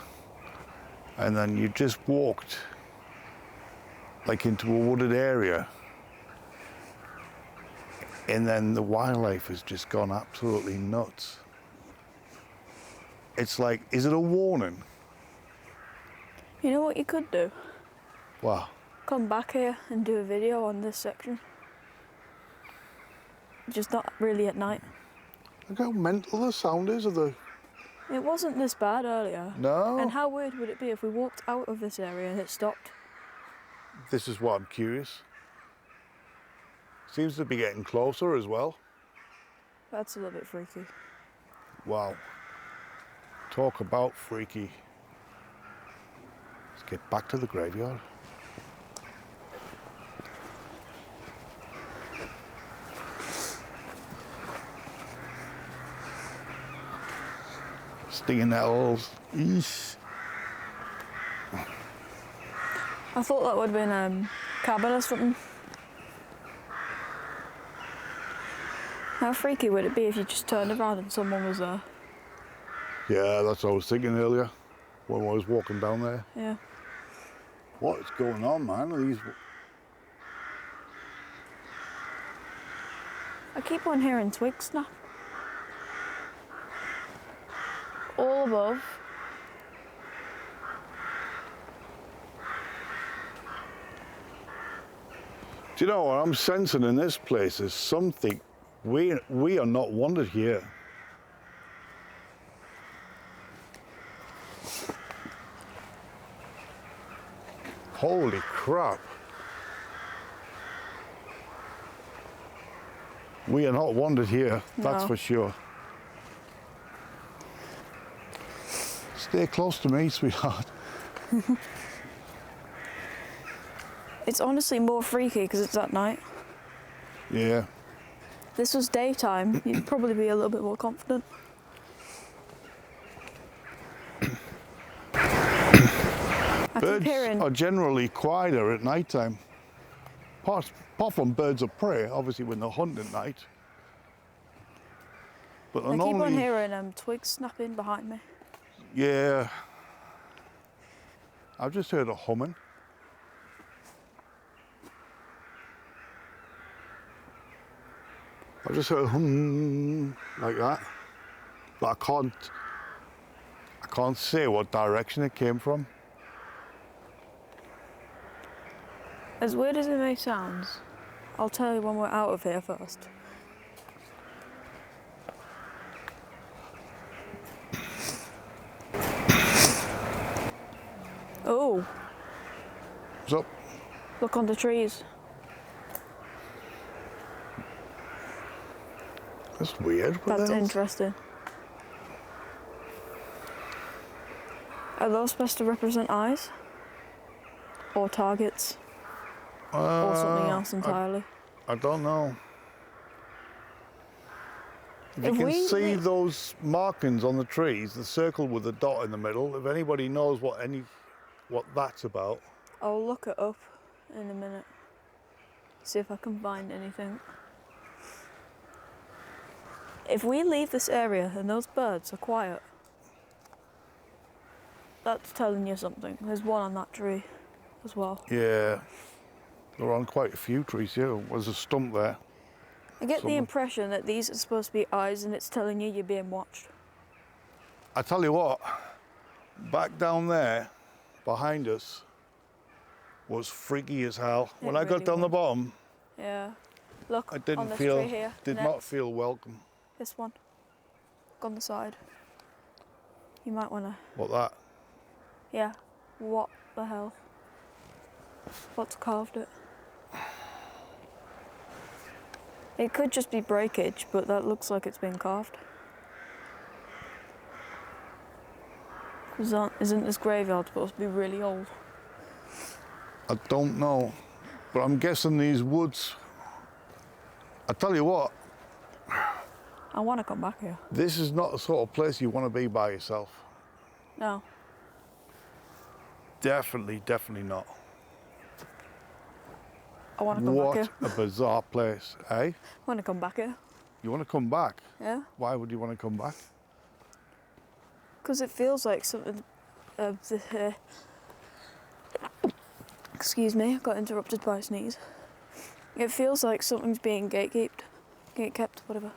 and then you just walked like into a wooded area and then the wildlife has just gone absolutely nuts? It's like, is it a warning? You know what you could do? Wow. Come back here and do a video on this section. Just not really at night. Look how mental the sound is of the... It wasn't this bad earlier. No. And how weird would it be if we walked out of this area and it stopped? This is what I'm curious. Seems to be getting closer as well. That's a little bit freaky. Wow. Talk about freaky. Let's get back to the graveyard. Stinging nettles. Eesh. I thought that would have been a cabin or something. How freaky would it be if you just turned around and someone was there? Yeah, that's what I was thinking earlier when I was walking down there. Yeah. What is going on, man? Are these... I keep on hearing twigs snap. All above. Do you know what I'm sensing in this place is something we are not wanted here. Holy crap. We are not wanted here, that's No. for sure. Stay close to me, sweetheart. It's honestly more freaky because it's at night. Yeah. If this was daytime, you'd probably be a little bit more confident. I keep Birds hearing. are generally quieter at night time. Apart from birds of prey, obviously when they're hunting at night. But I they're keep on normally... hearing twigs snapping behind me. Yeah. I've just heard a humming. I've just heard a hum like that. But I can't say what direction it came from. As weird as it may sound, I'll tell you when we're out of here first. Oh, What's up? look on the trees. That's weird. What That's the hell's- interesting. Are those supposed to represent eyes? Or targets? Or something else entirely? I don't know. If you If can we- see those markings on the trees, the circle with the dot in the middle, if anybody knows what that's about. I'll look it up in a minute. See if I can find anything. If we leave this area and those birds are quiet, that's telling you something. There's one on that tree as well. Yeah, they're on quite a few trees here. There's a stump there. I get the Someone- impression that these are supposed to be eyes and it's telling you you're being watched. I tell you what, back down there, behind us, was freaky as hell. It When I got really down the was. bottom, Yeah. Look I on didn't this feel, tree here. did next. not feel welcome. This one. Look on the side. You might want to. What that? Yeah. What the hell? What's carved it? It could just be breakage, but that looks like it's been carved. Isn't this graveyard supposed to be really old? I don't know, but I'm guessing these woods. I tell you what, I want to come back here. this is not the sort of place you want to be by yourself. No. Definitely, definitely not. I want to come back What here. a bizarre place, eh? I want to come back here. You want to come back? Yeah? Why would you want to come back? Because it feels like something... excuse me, I got interrupted by a sneeze. It feels like something's being gatekept, whatever.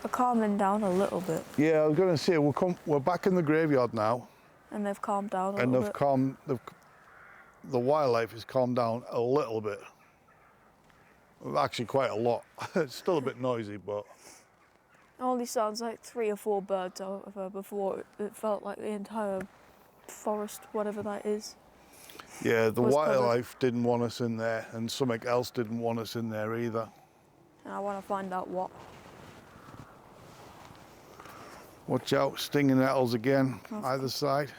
They're calming down a little bit. Yeah, I was going to say, we're back in the graveyard now. And they've calmed down a And little bit. the wildlife has calmed down a little bit. Actually quite a lot. It's still a bit noisy, but... It only sounds like 3 or 4 birds over. Before it felt like the entire forest, whatever that is. Yeah, the was covered. wildlife didn't want us in there, and something else didn't want us in there either. And I want to find out what. Watch out, stinging nettles again, Okay. either side.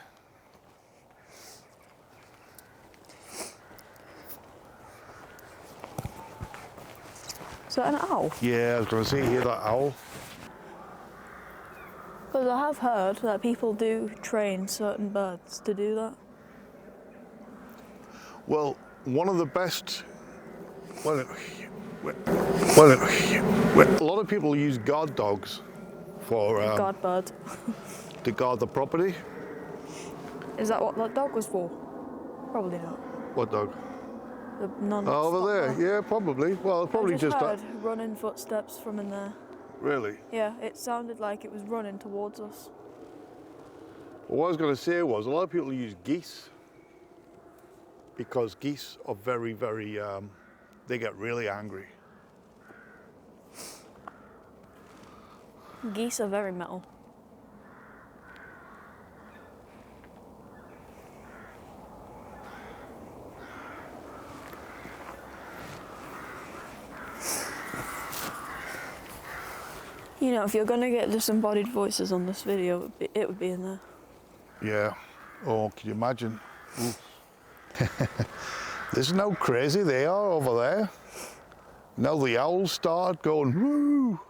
Is that an owl? Yeah, I was going to say, hear that owl? Because I have heard that people do train certain birds to do that. Well, one of the best... a lot of people use guard dogs for Guard bird. to guard the property. Is that what that dog was for? Probably not. What dog? The non. Over there, yeah, probably. Well, probably I just just heard running footsteps from in there. Really? Yeah, it sounded like it was running towards us. Well, what I was going to say was a lot of people use geese because geese are very, very, they get really angry. Geese are very metal. You know, if you're gonna get disembodied voices on this video, it would be in there. Yeah. Oh, can you imagine? Listen how crazy they are over there. Now the owls start going, woo!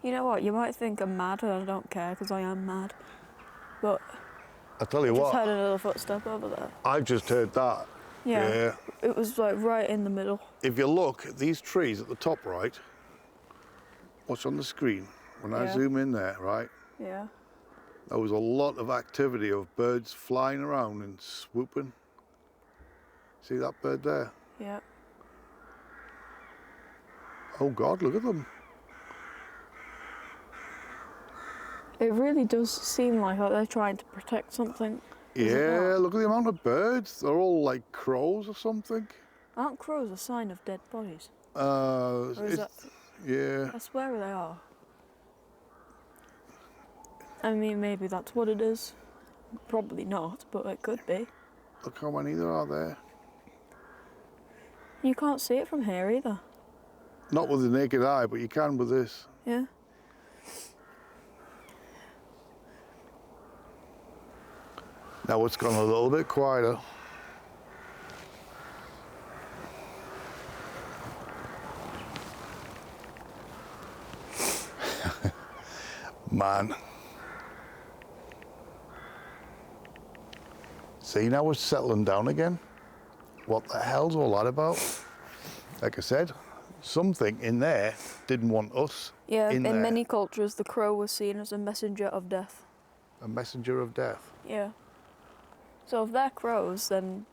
You know what? You might think I'm mad, and I don't care because I am mad. But I tell you I just what, heard another footstep over there. I've just heard that. Yeah. It was like right in the middle. If you look at these trees at the top right, what's on the screen, when I Yeah. zoom in there, right, Yeah. there was a lot of activity of birds flying around and swooping. See that bird there? Yeah. Oh God, look at them. It really does seem like they're trying to protect something. Is it Yeah, not? look at the amount of birds. They're all like crows or something. Aren't crows a sign of dead bodies? Or Or is that? Yeah. I swear they are. I mean, maybe that's what it is. Probably not, but it could be. Look how many there are there. You can't see it from here either. Not with the naked eye, but you can with this. Yeah. Now it's gone a little bit quieter. Man. See, now we're settling down again. What the hell's all that about? Like I said, something in there didn't want us Yeah, in there. in many cultures, the crow was seen as a messenger of death. A messenger of death. Yeah. So if they're crows, then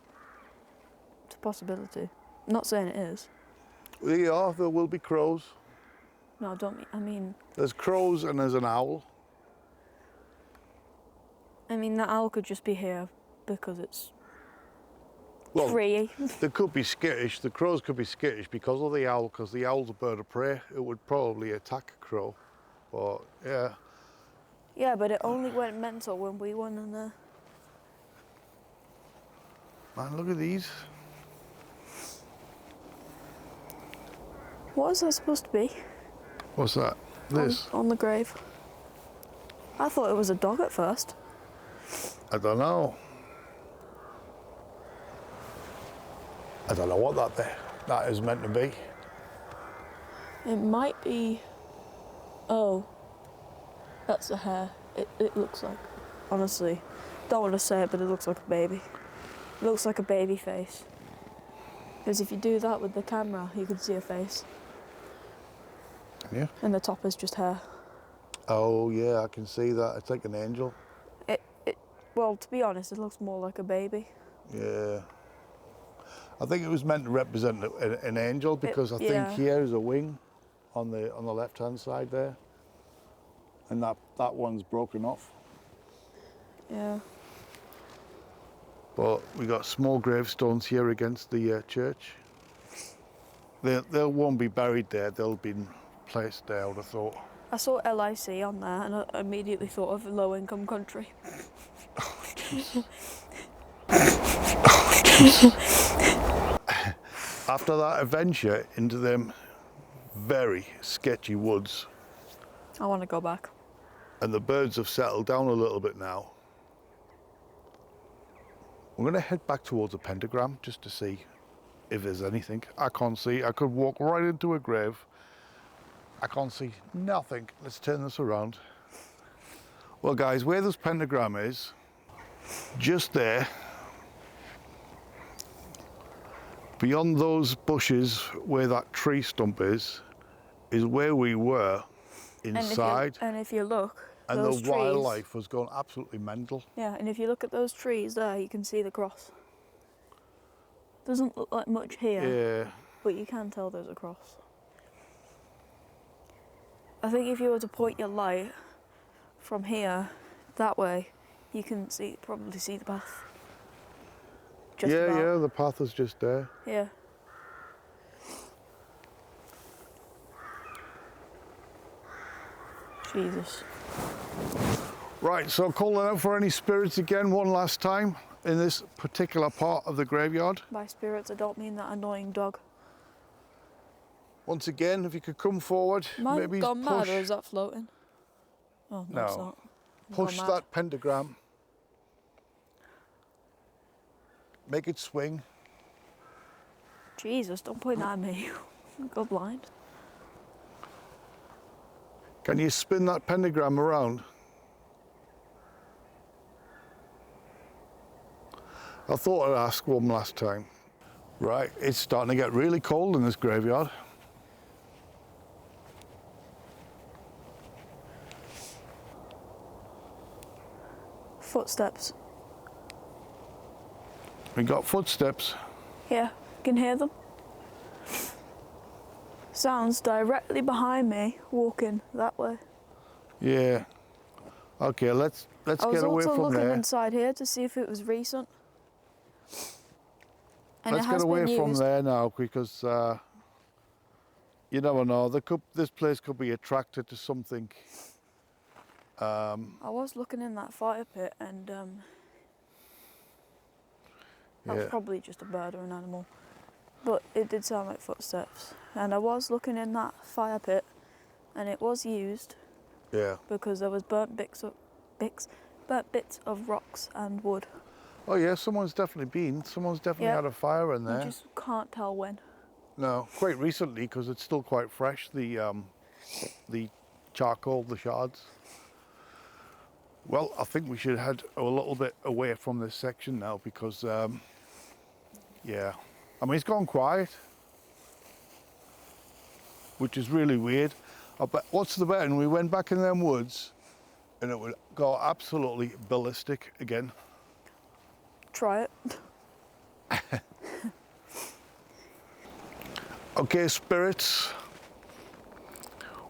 it's a possibility. I'm not saying it is. Yeah, there will be crows. No, I mean, There's crows and there's an owl. that owl could just be here because it's Well, free. they could be skittish. The crows could be skittish because of the owl, because the owl's a bird of prey. It would probably attack a crow. But yeah, Yeah, but it only went mental when we went in there. man, look at these. What is that supposed to be? What's that? This? On the grave. I thought it was a dog at first. I don't know. I don't know what that is meant to be. It might be. Oh, that's a hair. It looks like. Honestly, don't want to say it, but it looks like a baby. It looks like a baby face. Because if you do that with the camera, you can see a face. Yeah. And the top is just hair. Oh yeah, I can see that. It's like an angel. Well, to be honest, it looks more like a baby. Yeah. I think it was meant to represent an angel because I think yeah. here is a wing on the left-hand side there, and that one's broken off. Yeah. But we got small gravestones here against the church. They won't be buried there. They'll be placed there, I would have thought. I saw LIC on there and I immediately thought of a low-income country. After that adventure into them very sketchy woods, I want to go back. and the birds have settled down a little bit now, we're going to head back towards the pentagram just to see if there's anything. I can't see. I could walk right into a grave. I can't see nothing. Let's turn this around. Well guys, where this pentagram is, just there, beyond those bushes where that tree stump is where we were inside. And if you look, and those the trees, wildlife was going absolutely mental. Yeah, and if you look at those trees there, you can see the cross. Doesn't look like much here, Yeah. but you can tell there's a cross. I think if you were to point your light from here that way, you can probably see the path. Just about. Yeah, the path is just there. Yeah. Jesus. Right, so calling out for any spirits again one last time in this particular part of the graveyard. By spirits, I don't mean that annoying dog. Once again, if you could come forward, Mine maybe gone mad, push, or is that floating? Oh, no, it's No. not. push Gone mad. that pentagram, make it swing. Jesus, don't point that at me. Go blind. Can you spin that pentagram around? I thought I'd ask one last time. Right, it's starting to get really cold in this graveyard. Footsteps. We got footsteps. Yeah, can hear them. Sounds directly behind me, walking that way. Yeah. Okay, let's I was get away also from looking there. inside here to see if it was recent. And Let's it has get away been from used. there now because you never know. This place could be attracted to something. I was looking in that fire pit and that was Yeah. probably just a bird or an animal. But it did sound like footsteps. And I was looking in that fire pit and it was used Yeah. because there was burnt bits of rocks and wood. Oh yeah, someone's definitely Yeah. had a fire in You there. just can't tell when. No, quite recently because it's still quite fresh. The charcoal, the shards. Well, I think we should head a little bit away from this section now because, yeah, I mean it's gone quiet, which is really weird. But what's the better? And we went back in them woods, and it would go absolutely ballistic again. Try it. Okay, spirits,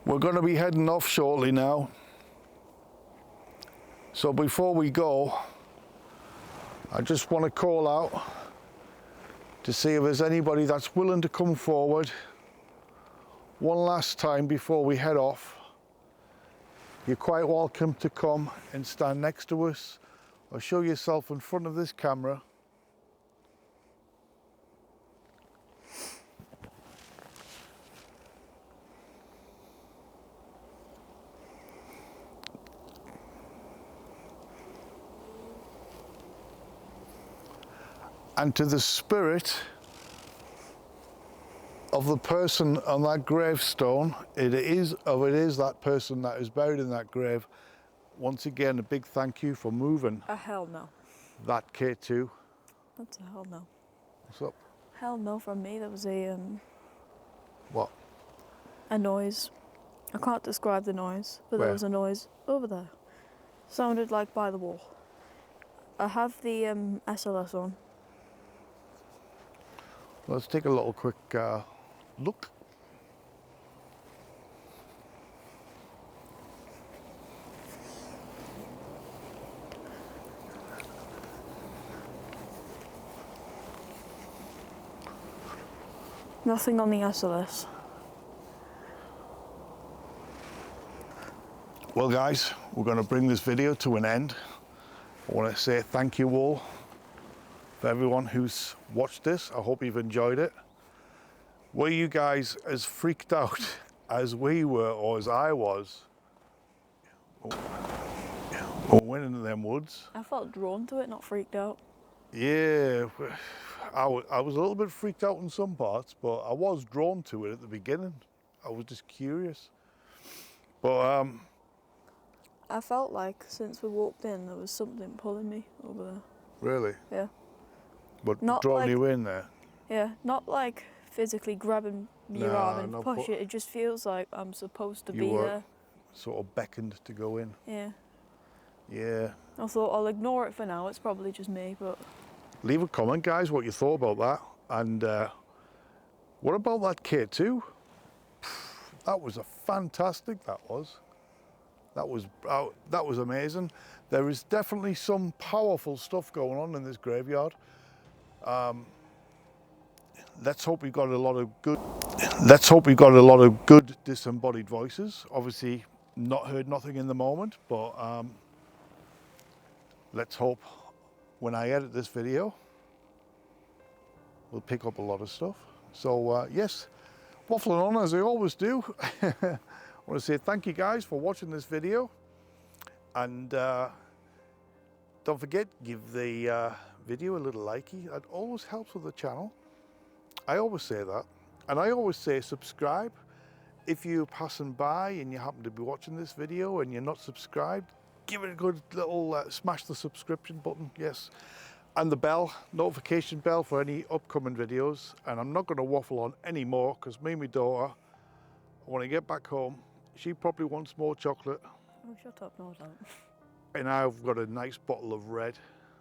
we're going to be heading off shortly now. So before we go, I just want to call out to see if there's anybody that's willing to come forward one last time before we head off. You're quite welcome to come and stand next to us or show yourself in front of this camera. And to the spirit of the person on that gravestone, it is that person that is buried in that grave. Once again, a big thank you for moving A hell no. that K2. That's a hell no. What's up? Hell no, from me there was What? a noise. I can't describe the noise, but there Where? was a noise over there. Sounded like by the wall. I have the SLS on. Let's take a little quick look. Nothing on the SLS. Well guys, we're going to bring this video to an end. I want to say thank you all for everyone who's watched this. I hope you've enjoyed it. Were you guys as freaked out as we were, or as I was, when we went into them woods? I felt drawn to it, not freaked out. Yeah, I was a little bit freaked out in some parts, but I was drawn to it at the beginning. I was just curious. But I felt like since we walked in, there was something pulling me over there. really, Yeah. but Not drawing like- you in there. Yeah, not like physically grabbing your Nah, arm and not push pu- it. It just feels like I'm supposed to You be were- there. Sort of beckoned to go in. Yeah. Yeah. I thought I'll ignore it for now. It's probably just me, but Leave a comment, guys, what you thought about that. And what about that K2? That was a fantastic. That was amazing. There is definitely some powerful stuff going on in this graveyard. Let's hope we got a lot of good. Let's hope we got a lot of good disembodied voices. Obviously, not heard nothing in the moment, but let's hope when I edit this video, we'll pick up a lot of stuff. So yes, waffling on as I always do. I want to say thank you guys for watching this video, and don't forget, give the video a little likey. That always helps with the channel. I always say that, and I always say subscribe. If you're passing by and you happen to be watching this video and you're not subscribed, give it a good little smash the subscription button, yes, and the bell, notification bell for any upcoming videos. And I'm not going to waffle on anymore, because me and my daughter, when I get back home, she probably wants more chocolate, oh, shut up, no, I don't. and I've got a nice bottle of red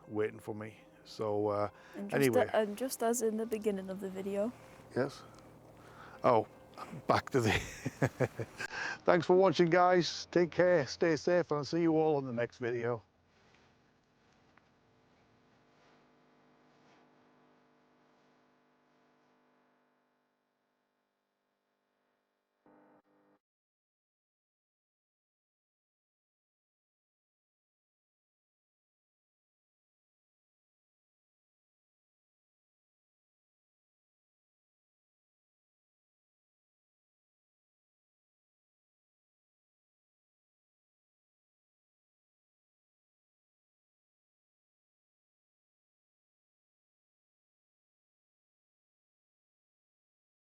waiting for me. So And just, anyway, and just as in the beginning of the video. yes. Oh, back to the. Thanks for watching, guys. Take care, stay safe, and I'll see you all in the next video.